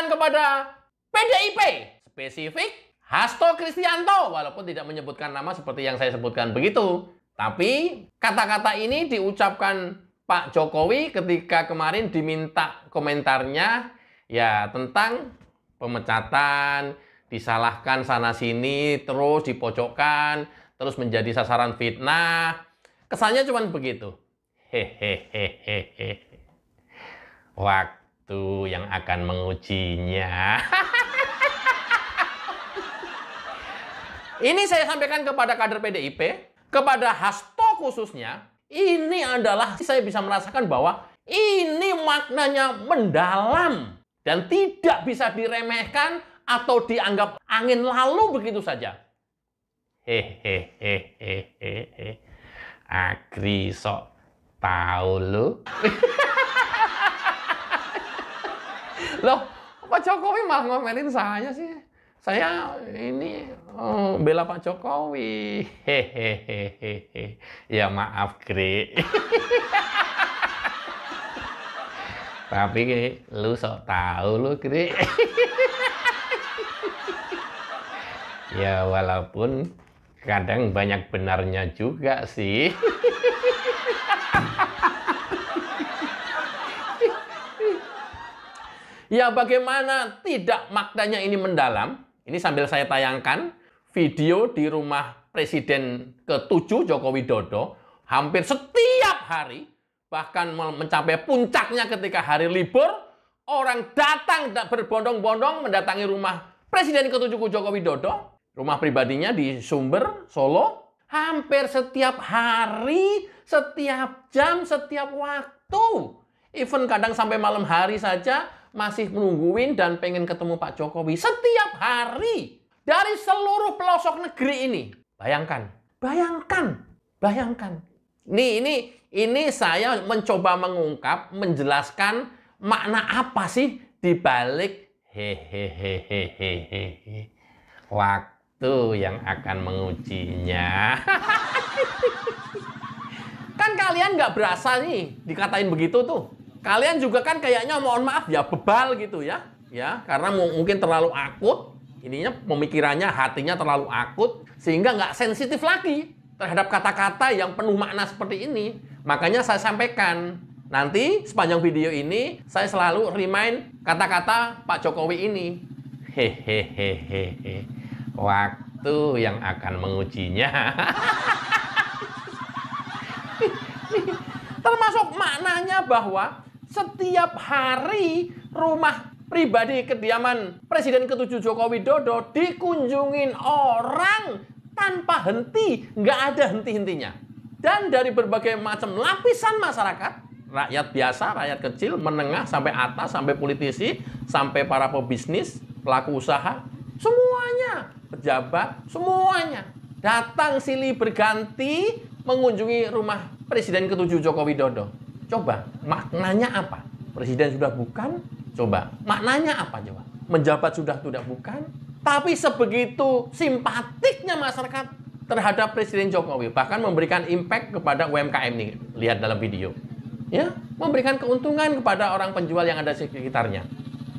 menyerang kepada PDIP, spesifik Hasto Kristianto, walaupun tidak menyebutkan nama seperti yang saya sebutkan begitu. Tapi kata-kata ini diucapkan Pak Jokowi ketika kemarin diminta komentarnya ya tentang pemecatan, disalahkan sana-sini, terus dipojokkan, terus menjadi sasaran fitnah. Kesannya cuma begitu. Hehehehe. Waktu yang akan mengujinya. Ini saya sampaikan kepada kader PDIP, kepada Hasto khususnya. Ini adalah saya bisa merasakan bahwa ini maknanya mendalam dan tidak bisa diremehkan atau dianggap angin lalu begitu saja. Hehehehe. Agri sok tahu lu. Loh, Pak Jokowi malah ngomelin saya sih. Saya ini bela Pak Jokowi. Hehehe. Ya maaf, Gri. Tapi lu sok tahu lu, Gri. Ya walaupun kadang banyak benarnya juga sih. Ya bagaimana tidak maknanya ini mendalam? Ini sambil saya tayangkan video di rumah Presiden ke-7 Joko Widodo. Hampir setiap hari, bahkan mencapai puncaknya ketika hari libur, orang datang berbondong-bondong mendatangi rumah Presiden ke-7 Joko Widodo. Rumah pribadinya di Sumber, Solo. Hampir setiap hari, setiap jam, setiap waktu. Even kadang sampai malam hari saja masih menungguin dan pengen ketemu Pak Jokowi setiap hari dari seluruh pelosok negeri ini. Bayangkan. Ini saya mencoba mengungkap, menjelaskan makna apa sih di balik hehehehehe. Waktu yang akan mengujinya. Kan kalian nggak berasa nih dikatain begitu tuh. Kalian juga kan kayaknya mohon maaf ya bebal gitu ya. Ya, karena mungkin terlalu akut. Ininya pemikirannya, hatinya terlalu akut sehingga nggak sensitif lagi terhadap kata-kata yang penuh makna seperti ini. Makanya saya sampaikan, nanti sepanjang video ini saya selalu remind kata-kata Pak Jokowi ini. Hehehehe. Waktu yang akan mengujinya. Termasuk maknanya bahwa setiap hari rumah pribadi kediaman Presiden ke-7 Joko Widodo dikunjungin orang tanpa henti, nggak ada henti-hentinya. Dan dari berbagai macam lapisan masyarakat, rakyat biasa, rakyat kecil, menengah, sampai atas, sampai politisi, sampai para pebisnis, pelaku usaha, semuanya, pejabat, semuanya datang silih berganti mengunjungi rumah Presiden ke-7 Joko Widodo. Coba, maknanya apa? Presiden sudah bukan? Coba, maknanya apa coba? Menjabat sudah tidak bukan? Tapi sebegitu simpatiknya masyarakat terhadap Presiden Jokowi. Bahkan memberikan impact kepada UMKM nih. Lihat dalam video. Ya, memberikan keuntungan kepada orang penjual yang ada di sekitarnya.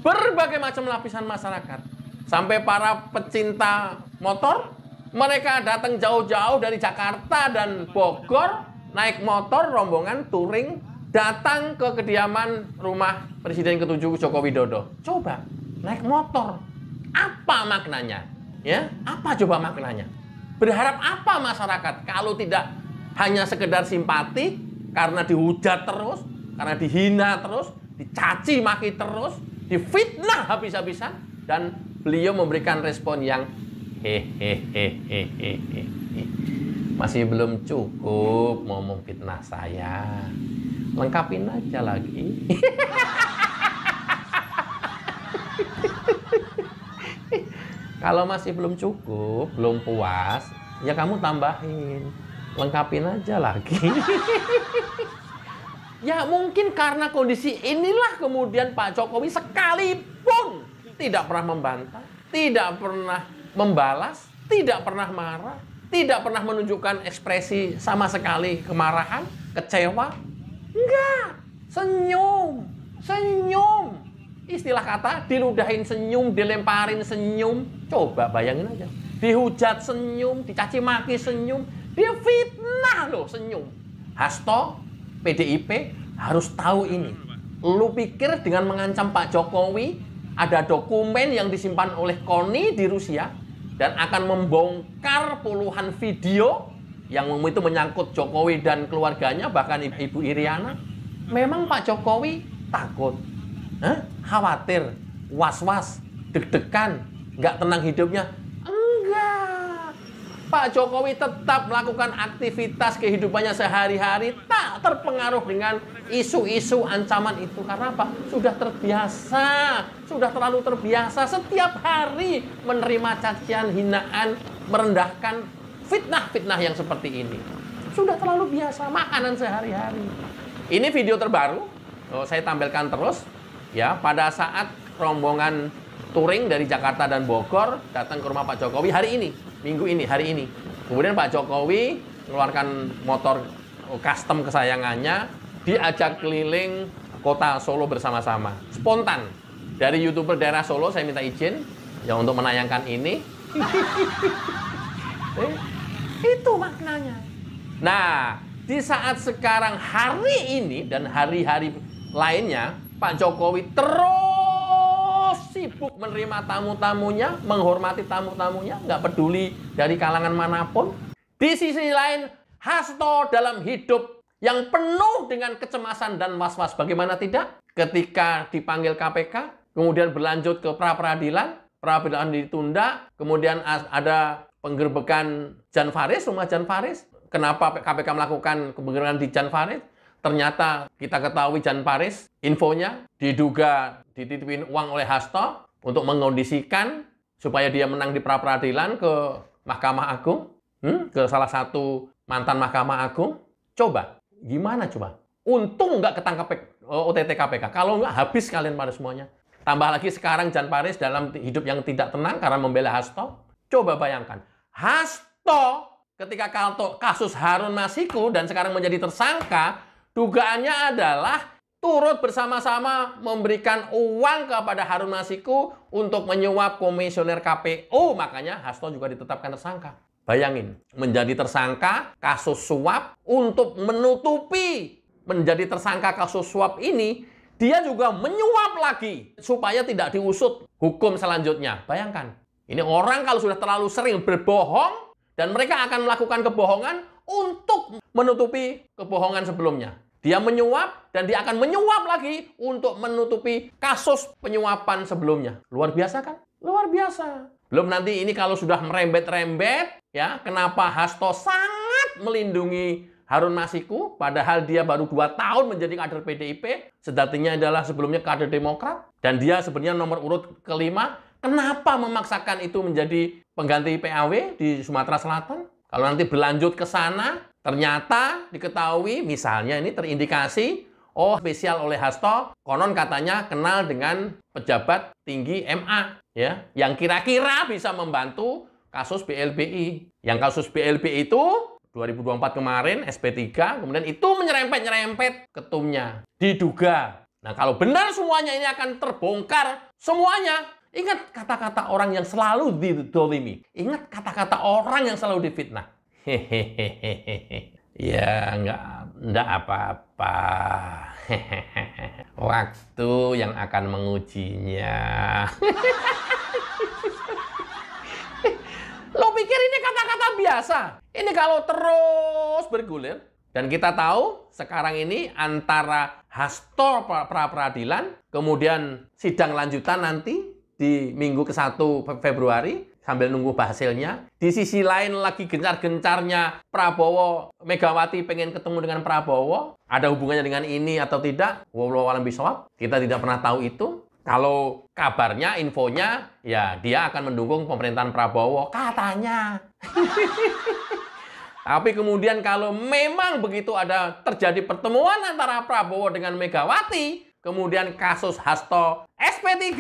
Berbagai macam lapisan masyarakat. Sampai para pecinta motor, mereka datang jauh-jauh dari Jakarta dan Bogor, naik motor rombongan touring, datang ke kediaman rumah Presiden ke-7 Joko Widodo. Coba, naik motor. Apa maknanya? Ya, apa coba maknanya? Berharap apa masyarakat kalau tidak hanya sekedar simpati karena dihujat terus, karena dihina terus, dicaci maki terus, difitnah habis-habisan, dan beliau memberikan respon yang hehehehehe. Masih belum cukup mau memfitnah saya. Lengkapin aja lagi. Kalau masih belum cukup, belum puas, ya kamu tambahin. Lengkapin aja lagi. Ya mungkin karena kondisi inilah kemudian Pak Jokowi sekalipun tidak pernah membantah, tidak pernah membalas, tidak pernah marah, tidak pernah menunjukkan ekspresi sama sekali kemarahan, kecewa. Enggak, senyum, senyum. istilah kata, diludahin senyum, dilemparin senyum. Coba bayangin aja. Dihujat senyum, dicaci maki senyum, dia fitnah loh senyum. Hasto, PDIP harus tahu ini. Lu pikir dengan mengancam Pak Jokowi, ada dokumen yang disimpan oleh KONI di Rusia, dan akan membongkar puluhan video yang itu menyangkut Jokowi dan keluarganya, bahkan Ibu Iriana. Memang Pak Jokowi takut, khawatir, was-was, deg-degan, nggak tenang hidupnya. Enggak. Pak Jokowi tetap melakukan aktivitas kehidupannya sehari-hari, tak terpengaruh dengan isu-isu ancaman itu. Karena apa? Sudah terbiasa, sudah terlalu terbiasa setiap hari menerima cacian, hinaan, merendahkan, fitnah-fitnah yang seperti ini. Sudah terlalu biasa, makanan sehari-hari. Ini video terbaru, saya tampilkan terus. Ya, pada saat rombongan touring dari Jakarta dan Bogor datang ke rumah Pak Jokowi hari ini, minggu ini, hari ini. Kemudian Pak Jokowi mengeluarkan motor custom kesayangannya, diajak keliling kota Solo bersama-sama. Spontan. Dari YouTuber daerah Solo saya minta izin ya untuk menayangkan ini. Itu maknanya. Nah, di saat sekarang hari ini dan hari-hari lainnya, Pak Jokowi terus sibuk menerima tamu-tamunya, menghormati tamu-tamunya, nggak peduli dari kalangan manapun. Di sisi lain, Hasto dalam hidup yang penuh dengan kecemasan dan was-was. Bagaimana tidak? Ketika dipanggil KPK, kemudian berlanjut ke pra-peradilan, peradilan ditunda, kemudian ada penggerbekan Jan Faris, rumah Jan Faris. Kenapa KPK melakukan penggerbekan di Jan Faris? Ternyata kita ketahui Jan Faris, infonya diduga dititipin uang oleh Hasto untuk mengkondisikan supaya dia menang di pra-peradilan ke Mahkamah Agung, ke salah satu mantan Mahkamah Agung. Coba, gimana coba? Untung nggak ketangkap OTT KPK. Kalau nggak, habis kalian pada semuanya. Tambah lagi sekarang Jan Faris dalam hidup yang tidak tenang karena membela Hasto. Coba bayangkan, Hasto ketika kasus Harun Masiku dan sekarang menjadi tersangka, dugaannya adalah turut bersama-sama memberikan uang kepada Harun Masiku untuk menyuap komisioner KPU. Makanya Hasto juga ditetapkan tersangka. Bayangin, menjadi tersangka kasus suap untuk menutupi menjadi tersangka kasus suap ini, dia juga menyuap lagi supaya tidak diusut hukum selanjutnya. Bayangkan, ini orang kalau sudah terlalu sering berbohong dan mereka akan melakukan kebohongan untuk menutupi kebohongan sebelumnya. Dia menyuap dan dia akan menyuap lagi untuk menutupi kasus penyuapan sebelumnya. Luar biasa kan? Luar biasa. Belum nanti ini kalau sudah merembet-rembet, ya, kenapa Hasto sangat melindungi Harun Masiku, padahal dia baru 2 tahun menjadi kader PDIP, sejatinya adalah sebelumnya kader Demokrat, dan dia sebenarnya nomor urut kelima. Kenapa memaksakan itu menjadi pengganti PAW di Sumatera Selatan? Kalau nanti berlanjut ke sana, ternyata diketahui, misalnya ini terindikasi, spesial oleh Hasto, konon katanya kenal dengan pejabat tinggi MA, ya, yang kira-kira bisa membantu kasus BLBI. Yang kasus BLBI itu 2024 kemarin SP3, kemudian itu menyerempet-nyerempet ketumnya, diduga. Nah, kalau benar semuanya ini akan terbongkar semuanya. Ingat kata-kata orang yang selalu didolimi. Ingat kata-kata orang yang selalu difitnah. Hehehe. Ya, enggak apa-apa. Waktu yang akan mengujinya. Lo pikir ini kata-kata biasa? Ini kalau terus bergulir. Dan kita tahu sekarang ini antara Hasto pra-peradilan, kemudian sidang lanjutan nanti di minggu ke-1 Februari, sambil nunggu hasilnya. Di sisi lain lagi gencar-gencarnya Prabowo, Megawati pengen ketemu dengan Prabowo. Ada hubungannya dengan ini atau tidak? Wallahu a'lam bishawab. Kita tidak pernah tahu itu. Kalau kabarnya, infonya, ya dia akan mendukung pemerintahan Prabowo. Katanya. Tapi kemudian kalau memang begitu ada terjadi pertemuan antara Prabowo dengan Megawati, kemudian kasus Hasto SP3,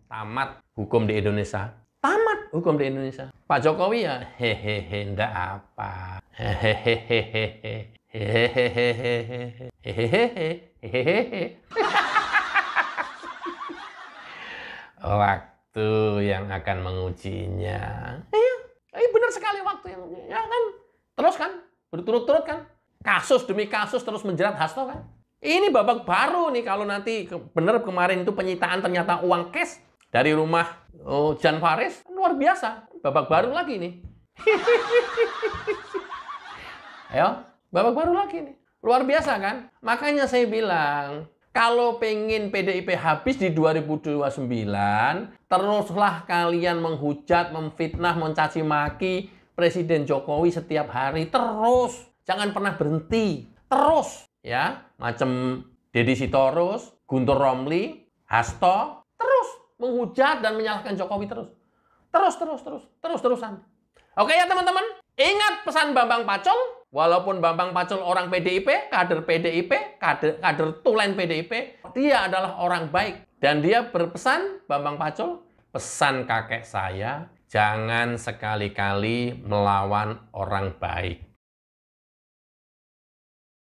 tamat hukum di Indonesia. Tamat hukum di Indonesia. Pak Jokowi ya hehehe, ndak apa. Hehehe, hehehe, hehehe, hehehe. Waktu yang akan mengujinya. Iya, benar sekali waktu yang ya kan. Terus kan, berturut-turut kan. Kasus demi kasus terus menjerat Hasto kan. Ini babak baru nih kalau nanti benar kemarin itu penyitaan ternyata uang cash dari rumah Jan Faris. Luar biasa. Babak baru lagi nih. Ayo, babak baru lagi nih. Luar biasa kan? Makanya saya bilang, kalau pengen PDIP habis di 2029, teruslah kalian menghujat, memfitnah, mencaci maki Presiden Jokowi setiap hari. Terus, jangan pernah berhenti. Terus, ya, macam Deddy Sitorus, Guntur Romli, Hasto, terus menghujat dan menyalahkan Jokowi terus. Terus-terusan. Oke ya teman-teman, ingat pesan Bambang Pacul. Walaupun Bambang Pacul orang PDIP, kader PDIP, kader tulen PDIP, dia adalah orang baik. Dan dia berpesan, Bambang Pacul, pesan kakek saya, jangan sekali-kali melawan orang baik.